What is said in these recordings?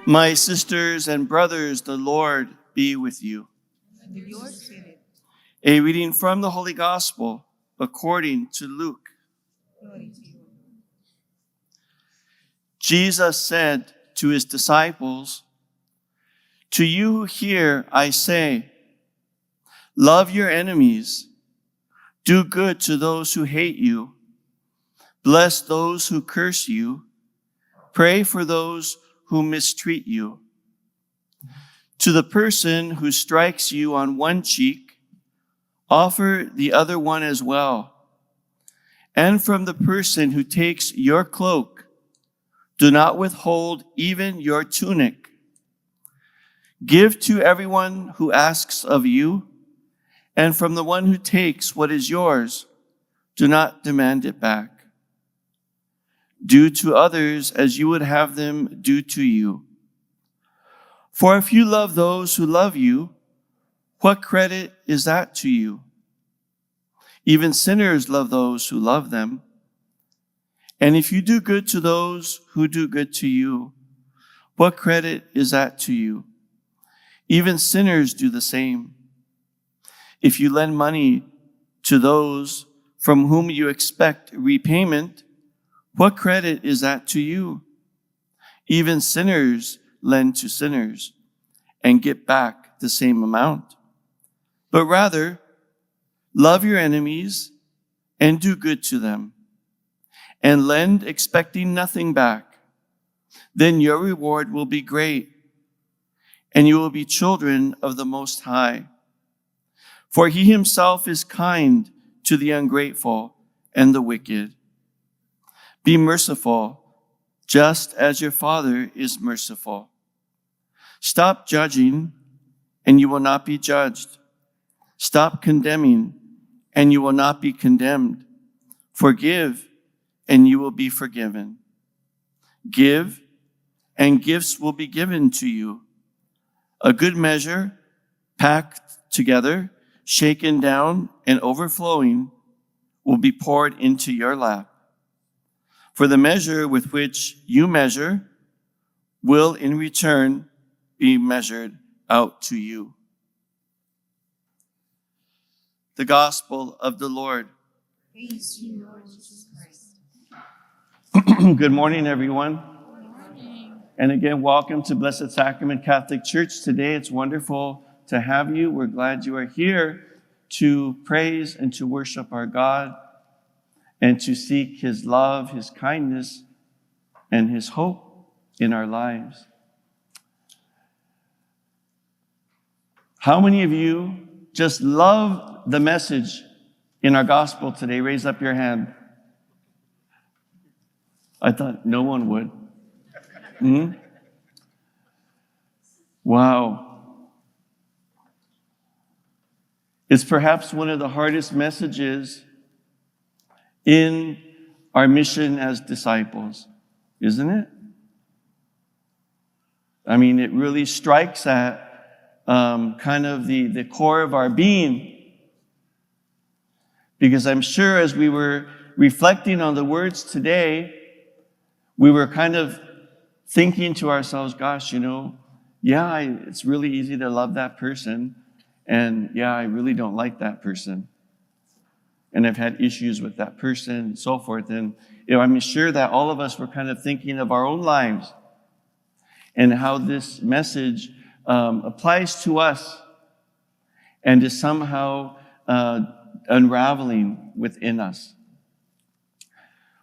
My sisters and brothers, the Lord be with you. And with your spirit. A reading from the Holy Gospel according to Luke. Glory to you. Jesus said to his disciples, "To you who hear, I say, love your enemies, do good to those who hate you, bless those who curse you, pray for those who mistreat you. To the person who strikes you on one cheek, offer the other one as well. And from the person who takes your cloak, do not withhold even your tunic. Give to everyone who asks of you, and from the one who takes what is yours, do not demand it back. Do to others as you would have them do to you. For if you love those who love you, what credit is that to you? Even sinners love those who love them. And if you do good to those who do good to you, what credit is that to you? Even sinners do the same. If you lend money to those from whom you expect repayment, what credit is that to you? Even sinners lend to sinners and get back the same amount. But rather, love your enemies and do good to them, and lend expecting nothing back. Then your reward will be great, and you will be children of the Most High. For he himself is kind to the ungrateful and the wicked. Be merciful, just as your Father is merciful. Stop judging, and you will not be judged. Stop condemning, and you will not be condemned. Forgive, and you will be forgiven. Give, and gifts will be given to you. A good measure, packed together, shaken down, and overflowing, will be poured into your lap. For the measure with which you measure will in return be measured out to you." The Gospel of the Lord. Praise to you, Lord Jesus Christ. Good morning, everyone. And again, welcome to Blessed Sacrament Catholic Church. Today, it's wonderful to have you. We're glad you are here to praise and to worship our God and to seek his love, his kindness, and his hope in our lives. How many of you just love the message in our gospel today? Raise up your hand. I thought no one would. Wow. It's perhaps one of the hardest messages in our mission as disciples, isn't it? I mean, it really strikes at kind of the core of our being. Because I'm sure as we were reflecting on the words today, we were kind of thinking to ourselves, gosh, it's really easy to love that person. And yeah, I really don't like that person. And I've had issues with that person and so forth. And I'm sure that all of us were kind of thinking of our own lives and how this message applies to us and is somehow unraveling within us.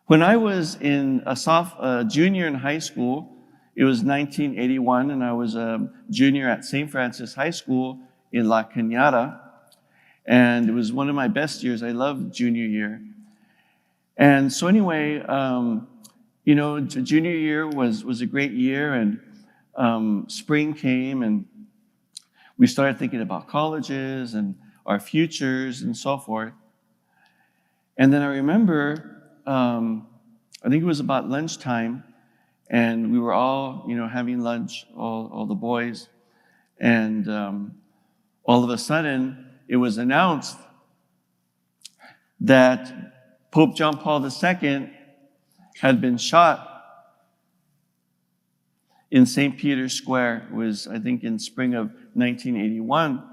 When I was in a junior in high school, it was 1981, and I was a junior at St. Francis High School in La Cañada. And it was one of my best years. I loved junior year. And so anyway, junior year was a great year, and spring came, and we started thinking about colleges and our futures and so forth. And then I remember, I think it was about lunchtime, and we were all, having lunch, all the boys, and all of a sudden, it was announced that Pope John Paul II had been shot in St. Peter's Square. It was, I think, in spring of 1981.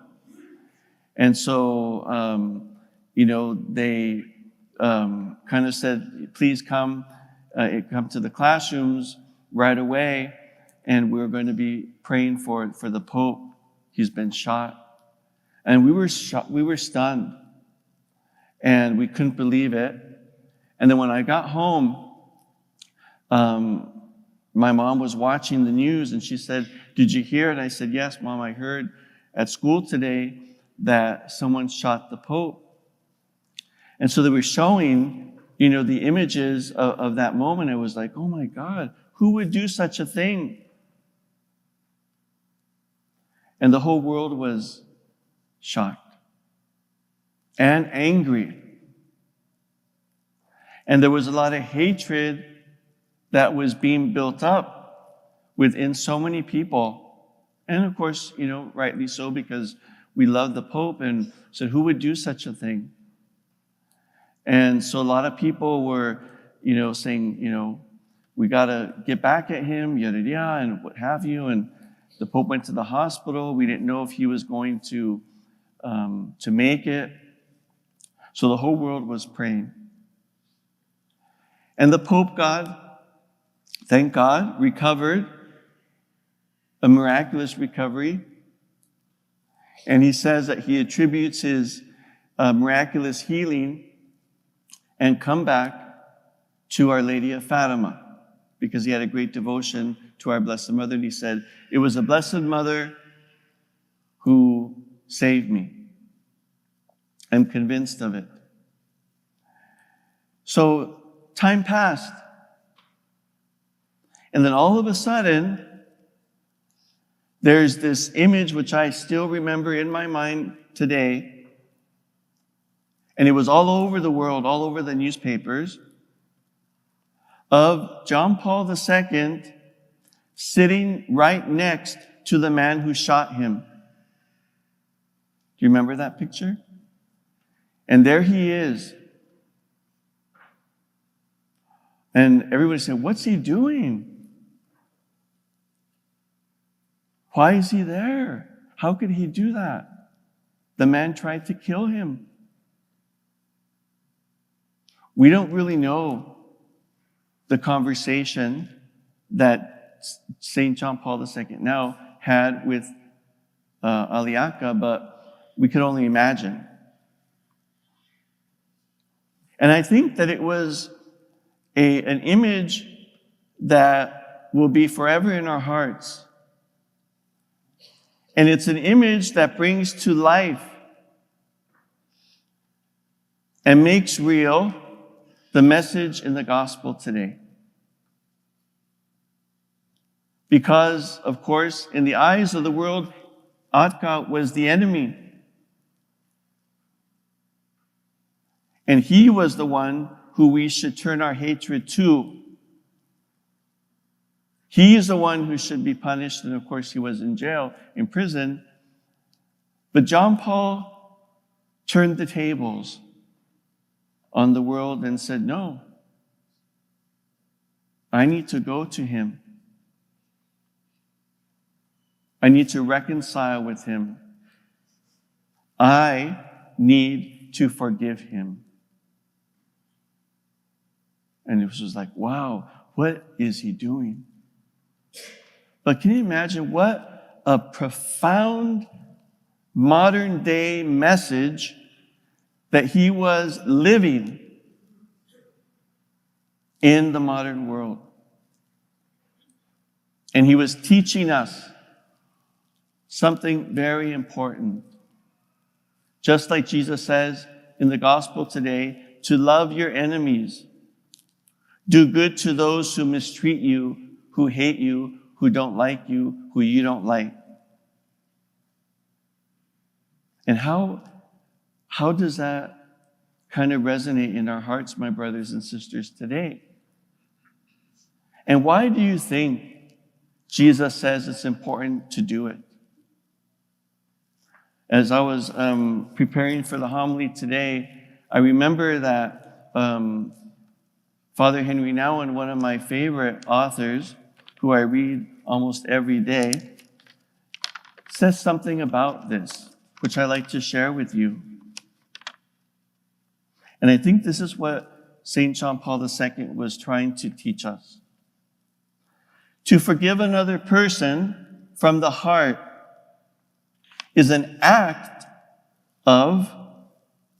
And so, they kind of said, please come to the classrooms right away. And we're going to be praying for the Pope. He's been shot. And we were stunned. And we couldn't believe it. And then when I got home, my mom was watching the news and she said, "Did you hear it?" I said, "Yes, Mom, I heard at school today that someone shot the Pope." And so they were showing, the images of that moment. It was like, oh my God, who would do such a thing? And the whole world was shocked and angry. And there was a lot of hatred that was being built up within so many people. And of course, rightly so, because we love the Pope and said, who would do such a thing? And so a lot of people were, saying, we got to get back at him, yada, yada, and what have you. And the Pope went to the hospital. We didn't know if he was going to make it. So the whole world was praying. And the Pope, thank God, recovered, a miraculous recovery. And he says that he attributes his miraculous healing and comeback to Our Lady of Fatima, because he had a great devotion to our Blessed Mother. And he said, it was the Blessed Mother who saved me. I'm convinced of it. So time passed. And then all of a sudden, there's this image which I still remember in my mind today. And it was all over the world, all over the newspapers, of John Paul II sitting right next to the man who shot him. Do you remember that picture? And there he is. And everybody said, what's he doing? Why is he there? How could he do that? The man tried to kill him. We don't really know the conversation that St. John Paul II now had with Aliaca, but we could only imagine. And I think that it was an image that will be forever in our hearts. And it's an image that brings to life and makes real the message in the gospel today. Because, of course, in the eyes of the world, Atka was the enemy. And he was the one who we should turn our hatred to. He is the one who should be punished, and of course he was in jail, in prison. But John Paul turned the tables on the world and said, no, I need to go to him. I need to reconcile with him. I need to forgive him. And it was just like, wow, what is he doing? But can you imagine what a profound modern day message that he was living in the modern world. And he was teaching us something very important. Just like Jesus says in the gospel today, to love your enemies. Do good to those who mistreat you, who hate you, who don't like you, who you don't like. And how does that kind of resonate in our hearts, my brothers and sisters, today? And why do you think Jesus says it's important to do it? As I was preparing for the homily today, I remember that Father Henry Nouwen, one of my favorite authors, who I read almost every day, says something about this, which I like to share with you. And I think this is what St. John Paul II was trying to teach us. To forgive another person from the heart is an act of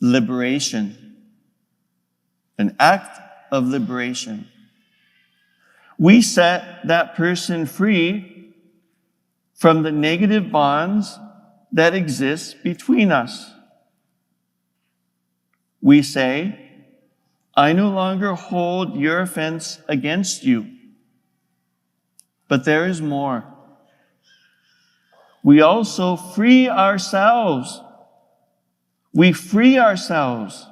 liberation. An act of liberation. We set that person free from the negative bonds that exist between us. We say, I no longer hold your offense against you. But there is more. We also free ourselves. We free ourselves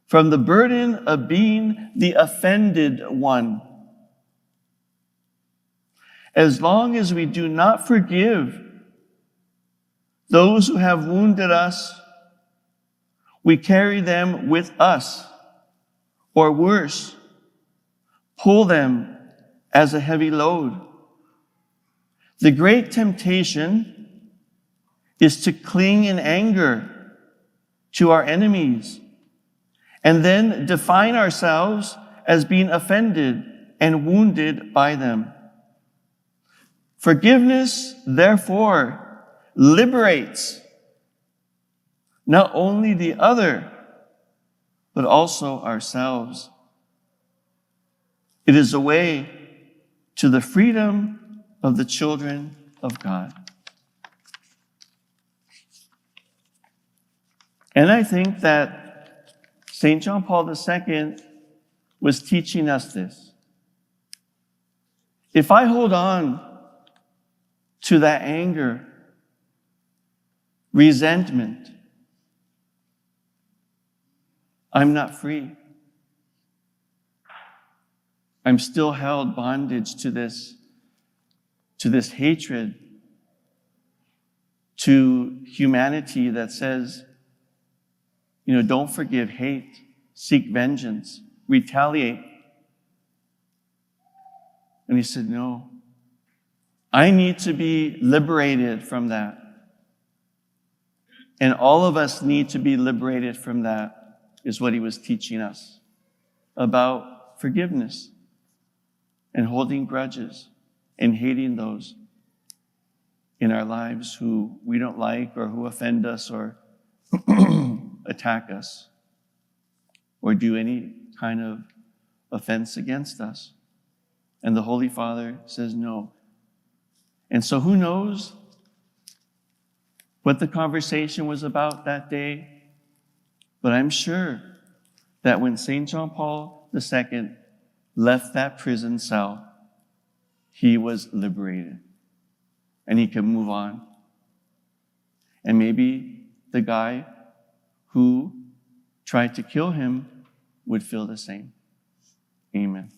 from the burden of being the offended one. As long as we do not forgive those who have wounded us, we carry them with us, or worse, pull them as a heavy load. The great temptation is to cling in anger to our enemies and then define ourselves as being offended and wounded by them. Forgiveness, therefore, liberates not only the other, but also ourselves. It is a way to the freedom of the children of God. And I think that St. John Paul II was teaching us this. If I hold on to that anger, resentment, I'm not free. I'm still held bondage to this hatred, to humanity that says, don't forgive, hate, seek vengeance, retaliate. And he said, no, I need to be liberated from that. And all of us need to be liberated from that, is what he was teaching us about forgiveness and holding grudges and hating those in our lives who we don't like or who offend us or attack us or do any kind of offense against us. And the Holy Father says no. And so who knows what the conversation was about that day? But I'm sure that when St. John Paul II left that prison cell, he was liberated and he could move on. And maybe the guy who tried to kill him would feel the same. Amen.